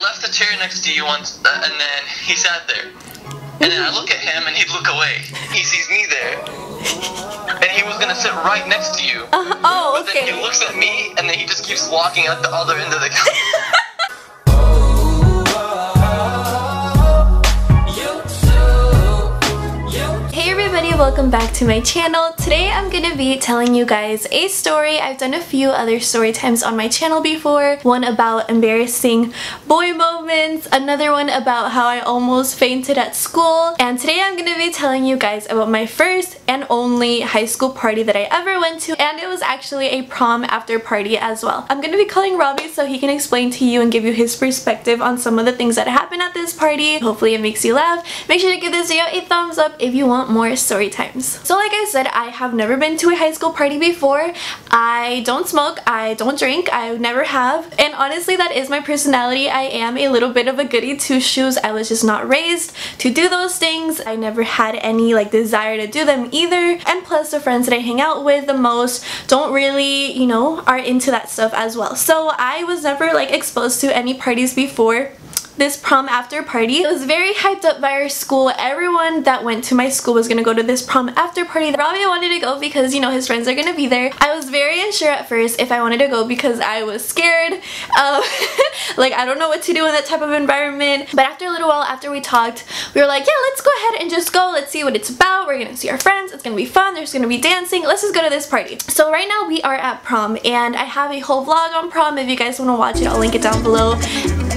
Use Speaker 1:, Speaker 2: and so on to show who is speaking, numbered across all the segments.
Speaker 1: Left the chair next to you once, and then he sat there. And then I look at him, and he'd look away. He sees me there, and he was gonna sit right next to you.
Speaker 2: Oh, okay.
Speaker 1: But then he looks at me, and then he just keeps walking out the other end of the car.
Speaker 2: Hey everybody, welcome back to my channel. Today I'm gonna be telling you guys a story. I've done a few other story times on my channel before. One about embarrassing boy moments, another one about how I almost fainted at school, and today I'm gonna be telling you guys about my first and only high school party that I ever went to, and it was actually a prom after party as well. I'm gonna be calling Robbie so he can explain to you and give you his perspective on some of the things that happened at this party. Hopefully it makes you laugh. Make sure to give this video a thumbs up if you want more story times. So like I said, I have never been to a high school party before. I don't smoke, I don't drink, I never have, and honestly that is my personality. I am a little bit of a goody two-shoes. I was just not raised to do those things. I never had any like desire to do them either, and plus the friends that I hang out with the most don't really, you know, are into that stuff as well. So I was never like exposed to any parties before this prom after party. It was very hyped up by our school. Everyone that went to my school was gonna go to this prom after party. Robbie wanted to go because, you know, his friends are gonna be there. I was very unsure at first if I wanted to go because I was scared. Like, I don't know what to do in that type of environment. But after a little while, after we talked, we were like, yeah, let's go ahead and just go. Let's see what it's about. We're gonna see our friends. It's gonna be fun. There's gonna be dancing. Let's just go to this party. So right now we are at prom, and I have a whole vlog on prom. If you guys want to watch it, I'll link it down below.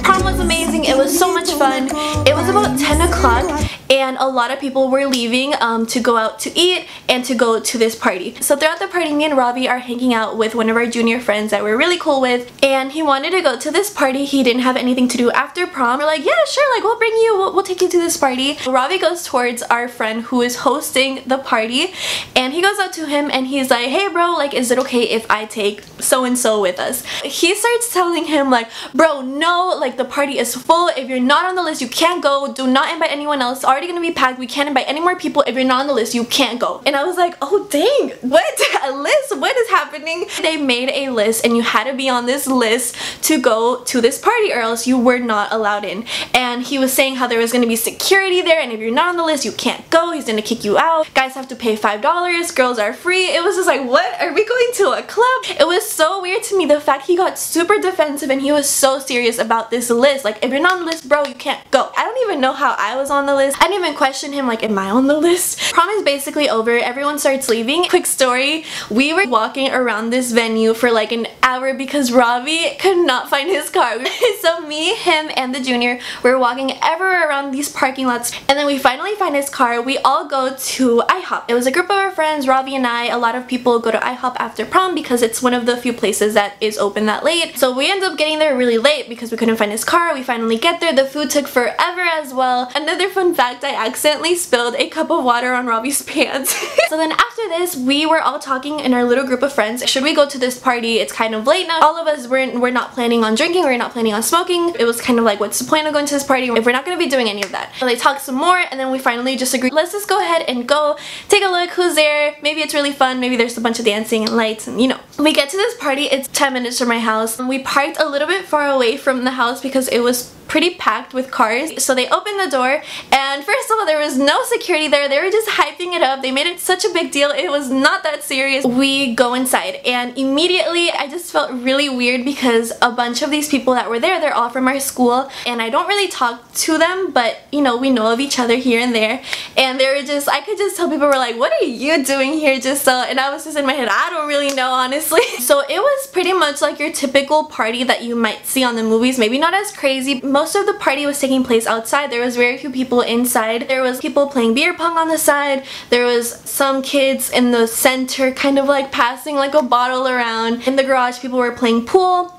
Speaker 2: Prom was amazing. It was so much fun. It was about 10 o'clock and a lot of people were leaving to go out to eat and to go to this party. So throughout the party, me and Robbie are hanging out with one of our junior friends that we're really cool with, and he wanted to go to this party. He didn't have anything to do after prom. We're like, yeah, sure, like we'll bring you, we'll take you to this party. Robbie goes towards our friend who is hosting the party, and he goes up to him and he's like, hey bro, like is it okay if I take so-and-so with us? He starts telling him like, bro, no, like the party is full. If you're not on the list, you can't go. Do not invite anyone else. It's already gonna be packed. We can't invite any more people. If you're not on the list, you can't go. And I was like, oh dang, what? A list? What is happening? They made a list and you had to be on this list to go to this party or else you were not allowed in. And he was saying how there was gonna be security there, and if you're not on the list, you can't go. He's gonna kick you out. Guys have to pay $5. Girls are free. It was just like, what? Are we going to a club? It was so weird to me, the fact he got super defensive and he was so serious about this list. Like, if you're not on the list, bro, you can't go. I don't even know how I was on the list. I didn't even question him like, am I on the list? Prom is basically over. Everyone starts leaving. Quick story, we were walking around this venue for like an hour because Robbie could not find his car. So me, him, and the junior were walking everywhere around these parking lots, and then we finally find his car. We all go to IHOP. It was a group of our friends, Robbie and I. A lot of people go to IHOP after prom because it's one of the few places that is open that late. So we end up getting there really late because we couldn't find his car. We finally get there. The food took forever as well. Another fun fact, I accidentally spilled a cup of water on Robbie's pants. So then after this, we were all talking in our little group of friends. Should we go to this party? It's kind of late now. All of us we're not planning on drinking. We're not planning on smoking. It was kind of like, what's the point of going to this party if we're not going to be doing any of that? So they talked some more, and then we finally just agreed, let's just go ahead and go take a look who's there. Maybe it's really fun. Maybe there's a bunch of dancing and lights, and you know. We get to this party. It's 10 minutes from my house. We parked a little bit far away from the house because it was pretty packed with cars. So they opened the door, and first of all, there was no security there. They were just hyping it up. They made it such a big deal. It was not that serious. We go inside, and immediately I just felt really weird because a bunch of these people that were there, they're all from our school, and I don't really talk to them, but you know, we know of each other here and there. And they were just, I could just tell people were like, what are you doing here, Giselle? And I was just in my head, I don't really know, honestly. So it was pretty much like your typical party that you might see on the movies. Maybe not as crazy. Most of the party was taking place outside. There was very few people inside. There was people playing beer pong on the side. There was some kids in the center kind of like passing like a bottle around. In the garage, people were playing pool.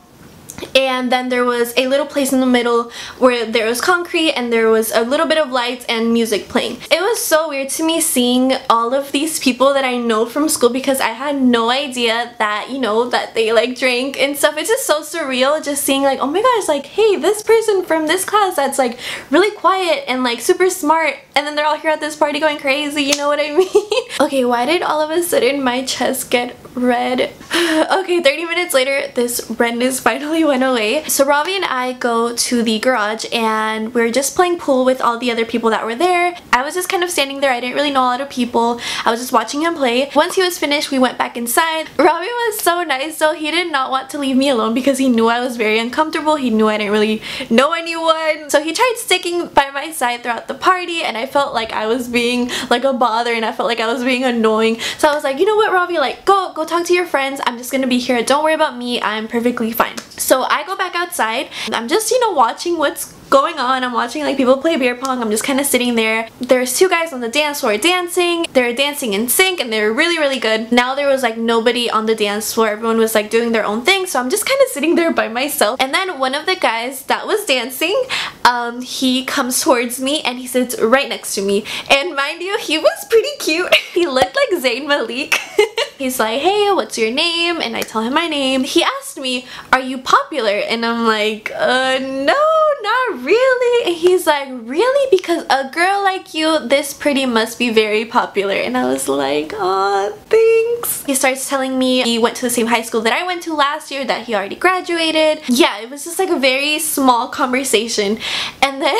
Speaker 2: And then there was a little place in the middle where there was concrete and there was a little bit of lights and music playing. It was so weird to me seeing all of these people that I know from school because I had no idea that, you know, that they like drink and stuff. It's just so surreal just seeing like, oh my gosh, like, hey, this person from this class that's like really quiet and like super smart, and then they're all here at this party going crazy, you know what I mean? Okay, why did all of a sudden my chest get red? Okay, 30 minutes later, this redness finally went away. So Ravi and I go to the garage and we're just playing pool with all the other people that were there. I was just kind of standing there. I didn't really know a lot of people. I was just watching him play. Once he was finished, we went back inside. Ravi was so nice, so he did not want to leave me alone because he knew I was very uncomfortable. He knew I didn't really know anyone. So he tried sticking by my side throughout the party, and I felt like I was being like a bother, and I felt like I was being annoying. So I was like, you know what, Ravi, like go talk to your friends. I'm just gonna be here. Don't worry about me. I'm perfectly fine. So I go back outside. I'm just, you know, watching what's going on. I'm watching like people play beer pong. I'm just kind of sitting there. There's two guys on the dance floor dancing. They're dancing in sync and they're really good. Now there was like nobody on the dance floor. Everyone was like doing their own thing, so I'm just kind of sitting there by myself. And then one of the guys that was dancing, he comes towards me and he sits right next to me. And mind you, he was pretty cute. He looked like Zayn Malik. He's like, hey, what's your name? And I tell him my name. He asked me, are you popular? And I'm like, no, not really. And he's like, really? Because a girl like you, this pretty must be very popular. And I was like, oh, thanks. He starts telling me he went to the same high school that I went to last year, that he already graduated. Yeah, it was just like a very small conversation. And then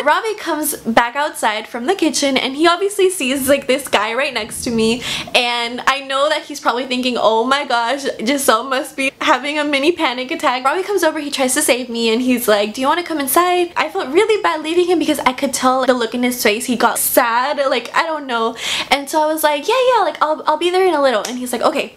Speaker 2: Ravi comes back outside from the kitchen and he obviously sees like this guy right next to me. And I know that he's probably thinking, oh my gosh, Giselle must be having a mini panic attack. Ravi comes over, he tries to save me, and he's like, do you want to come inside? I felt really bad leaving him because I could tell the look in his face. He got sad, like I don't know. And so I was like, yeah, like I'll be there in a little. And he's like, okay.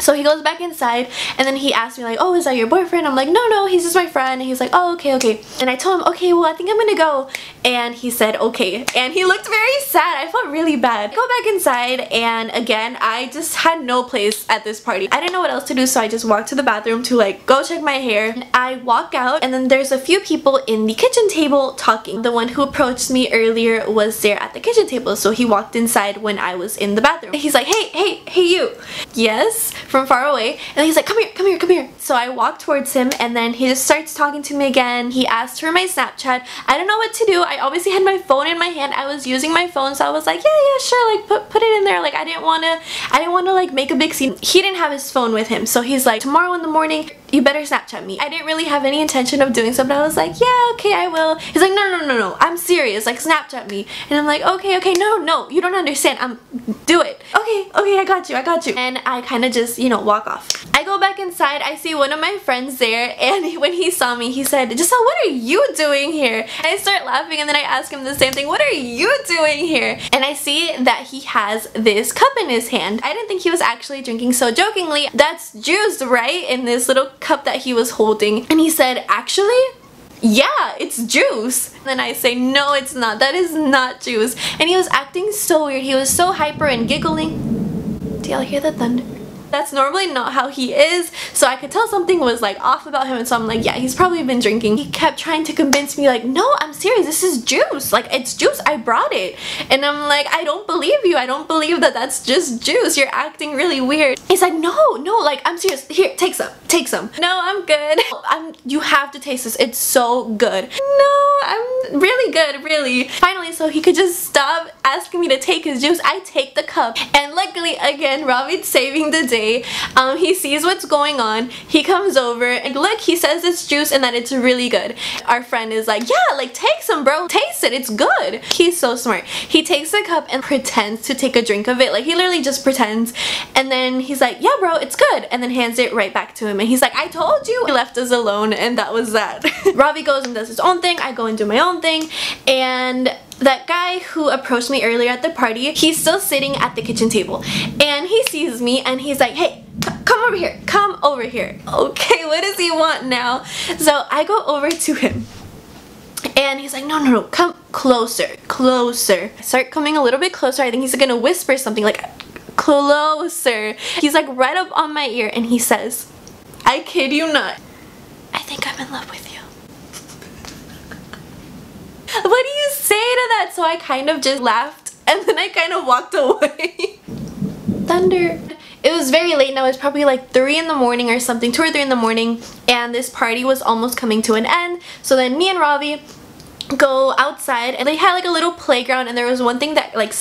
Speaker 2: So he goes back inside and then he asked me like, oh, is that your boyfriend? I'm like, no, he's just my friend. And he's like, oh, okay. And I told him, okay, well, I think I'm gonna go. And he said, okay. And he looked very sad. I felt really bad. I go back inside and again, I just had no place at this party. I didn't know what else to do, so I just walked to the bathroom to like go check my hair. And I walk out and then there's a few people in the kitchen table talking. The one who approached me earlier was there at the kitchen table, so he walked inside when I was in the bathroom. He's like, hey, you. Yes, from far away. And he's like, come here. So I walk towards him and then he just starts talking to me again. He asked for my Snapchat. I don't know what to do. I obviously had my phone in my hand. I was using my phone, so I was like, yeah, sure, like put it in there. Like I didn't wanna like make a big scene. He didn't have his phone with him, so he's like, tomorrow in the morning you better Snapchat me. I didn't really have any intention of doing so, but I was like, yeah, okay, I will. He's like, no, I'm serious, like Snapchat me. And I'm like, okay, no, you don't understand. Do it. Okay, I got you. And I kind of just, you know, walk off. I go back inside, I see one of my friends there, and when he saw me, he said, Giselle, what are you doing here? And I start laughing, and then I ask him the same thing, what are you doing here? And I see that he has this cup in his hand. I didn't think he was actually drinking, so jokingly, that's juice, right? In this little cup that he was holding. And he said, actually, yeah, it's juice. And then I say, no, it's not. That is not juice. And he was acting so weird. He was so hyper and giggling. Do y'all hear the thunder? That's normally not how he is, so I could tell something was like off about him, and so I'm like, yeah, he's probably been drinking. He kept trying to convince me like, no, I'm serious, this is juice, like it's juice, I brought it. And I'm like, I don't believe you, I don't believe that that's just juice, you're acting really weird. He's like, no, like I'm serious, here, take some. No, I'm good. You have to taste this, it's so good. No, I'm really good, really. Finally, so he could just stop asking me to take his juice, I take the cup. And luckily, again, Ravi's saving the day. He sees what's going on, he comes over and look, he says it's juice and that it's really good. Our friend is like, yeah, like take some, bro, taste it, it's good. He's so smart. He takes the cup and pretends to take a drink of it, like he literally just pretends, and then he's like, yeah bro, it's good, and then hands it right back to him, and he's like, I told you. He left us alone, and that was that. Ravi goes and does his own thing, I go and do my own thing, and that guy who approached me earlier at the party, he's still sitting at the kitchen table, and he sees me and he's like, hey, come over here. Okay, what does he want now? So I go over to him and he's like, no, come closer. I start coming a little bit closer. I think he's gonna whisper something like, closer. He's like right up on my ear and he says, I kid you not, I think I'm in love with you. What do you say to that? So I kind of just laughed and then I kind of walked away. Thunder. It was very late now. It was probably like 3 in the morning or something, 2 or 3 in the morning, and this party was almost coming to an end. So then me and Ravi go outside and they had like a little playground, and there was one thing that like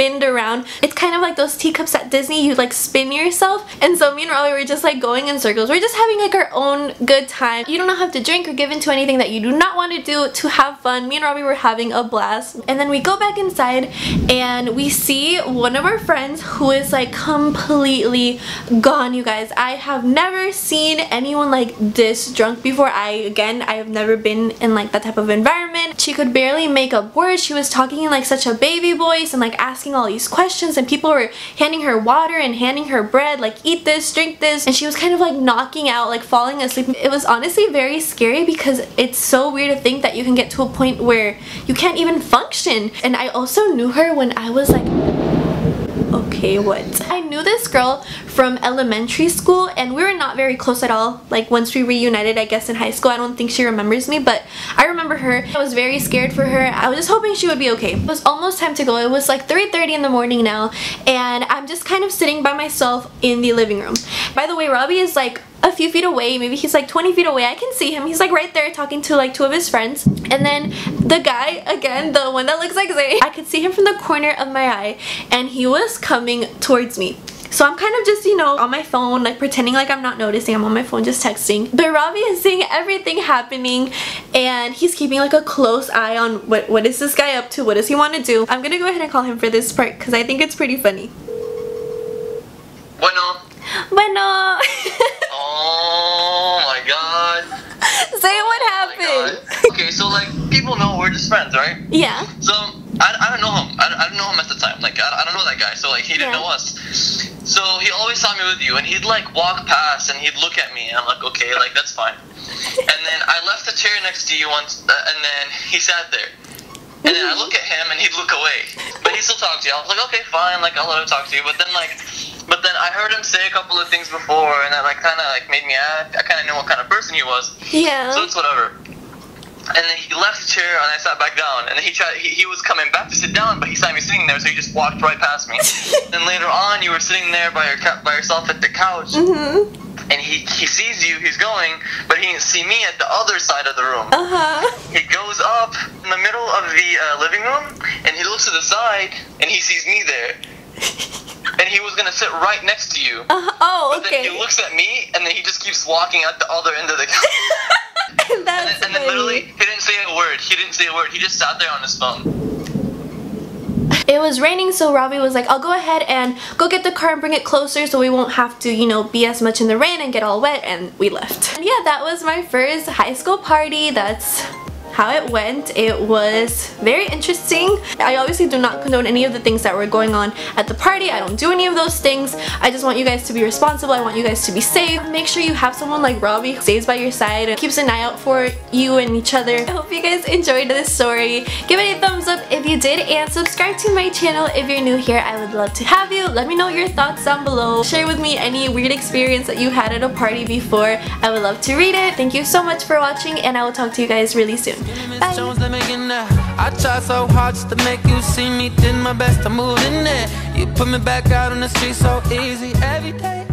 Speaker 2: spinned around. It's kind of like those teacups at Disney, you like spin yourself. And so me and Raleigh were just like going in circles. We're just having like our own good time. You don't have to drink or give into anything that you do not want to do to have fun. Me and Robbie were having a blast. And then we go back inside and we see one of our friends who is like completely gone, you guys. I have never seen anyone like this drunk before. I have never been in like that type of environment. She could barely make up words. She was talking in like such a baby voice and like asking all these questions, and people were handing her water and handing her bread, like eat this, drink this, and she was kind of like knocking out, like falling asleep. It was honestly very scary because it's so weird to think that you can get to a point where you can't even function. And I also knew her when I was like, okay, what? I knew this girl from elementary school and we were not very close at all. Like once we reunited, I guess in high school, I don't think she remembers me, but I remember her. I was very scared for her. I was just hoping she would be okay. It was almost time to go. It was like 3:30 in the morning now, and I'm just kind of sitting by myself in the living room. By the way, Robbie is like a few feet away, maybe he's like 20 feet away. I can see him. He's like right there talking to like two of his friends. And then the guy, again, the one that looks like Zay, I could see him from the corner of my eye and he was coming towards me. So I'm kind of just, you know, on my phone, like pretending like I'm not noticing. I'm on my phone just texting. But Robbie is seeing everything happening and he's keeping like a close eye on what is this guy up to? What does he want to do? I'm gonna go ahead and call him for this part because I think it's pretty funny. Bueno.
Speaker 1: Oh my god.
Speaker 2: Say what happened.
Speaker 1: Okay, so like people know we're just friends, right?
Speaker 2: Yeah.
Speaker 1: So I don't know him. I don't know him at the time. Like I don't know that guy. So like he didn't know us. So he always saw me with you, and he'd like walk past and he'd look at me, and I'm like, okay, like that's fine. And then I left the chair next to you once, and then he sat there. And then I look at him and he'd look away, but he still talked to you. I was like, okay, fine, like I'll let him talk to you. But then I heard him say a couple of things before, and that like kind of like made me act. I kind of knew what kind of person he was.
Speaker 2: Yeah.
Speaker 1: So it's whatever. And then he left the chair and I sat back down. And then he was coming back to sit down, but he saw me sitting there, so he just walked right past me. Then later on, you were sitting there by yourself at the couch. Mm-hmm. And he sees you, he's going, but he didn't see me at the other side of the room. He goes up in the middle of the living room, and he looks to the side, and he sees me there. And he was gonna sit right next to you.
Speaker 2: Oh, okay.
Speaker 1: But then he looks at me, and then he just keeps walking at the other end of the couch. and then literally, he didn't say a word. He just sat there on his phone.
Speaker 2: It was raining, so Robbie was like, I'll go ahead and go get the car and bring it closer so we won't have to, you know, be as much in the rain and get all wet, and we left. And yeah, that was my first high school party. That's how it went. It was very interesting. I obviously do not condone any of the things that were going on at the party. I don't do any of those things. I just want you guys to be responsible. I want you guys to be safe. Make sure you have someone like Robbie who stays by your side and keeps an eye out for you and each other. I hope you guys enjoyed this story. Give it a thumbs up if you did, and subscribe to my channel if you're new here. I would love to have you. Let me know your thoughts down below. Share with me any weird experience that you had at a party before. I would love to read it. Thank you so much for watching, and I will talk to you guys really soon. Bye.
Speaker 3: I tried so hard just to make you see me. Did my best to move in there. You put me back out on the street so easy every day.